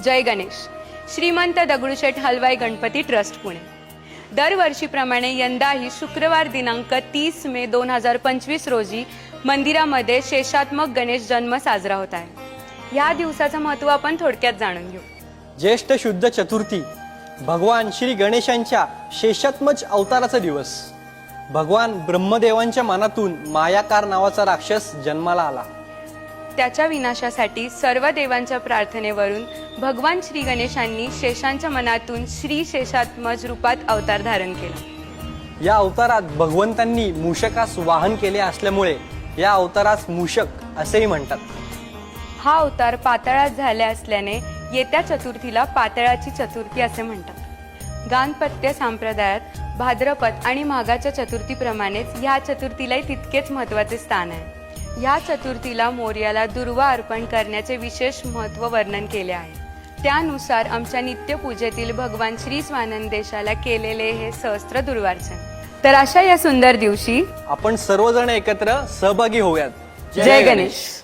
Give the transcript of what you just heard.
जय गणेश. श्रीमंत दगडूशेठ हलवाई गणपती ट्रस्ट पुणे. दरवर्षीप्रमाणे यंदाही शुक्रवार दिनांक 30 मे 2025 रोजी मंदिरामध्ये शेषात्मक गणेश जन्म साजरा होत आहे. या दिवसाचं महत्त्व आपण थोडक्यात जाणून घेऊ. ज्येष्ठ शुद्ध चतुर्थी भगवान श्री गणेशांच्या शेषात्मक अवताराचा दिवस. भगवान ब्रह्मदेवांच्या मनातून मायाकार नावाचा राक्षस जन्माला आला. त्याच्या विनाशासाठी सर्व देवांच्या प्रार्थनेवरून भगवान श्री गणेशांनी शेषांच्या मनातून श्री शेषात्मज रूपात अवतार धारण केला. या अवतारात भगवंतांनी मूषकास वाहन केले असल्यामुळे या अवतारास मूषक असेही म्हणतात. हा अवतार पाताळात झाले असल्याने येत्या चतुर्थीला पाताळाची चतुर्थी असे म्हणतात. गाणपत्य संप्रदायात भाद्रपद आणि माघाच्या चतुर्थीप्रमाणेच ह्या चतुर्थीलाही तितकेच महत्त्वाचे स्थान आहे. या चतुर्थीला मोर्याला दुर्वा अर्पण करण्याचे विशेष महत्त्व वर्णन केले आहे. त्यानुसार आमच्या नित्यपूजेतील भगवान श्री स्वानंदेशाला केलेले हे सहस्त्र दुर्वार्चन. तर अशा या सुंदर दिवशी आपण सर्वजण एकत्र सहभागी होऊयात. जय गणेश.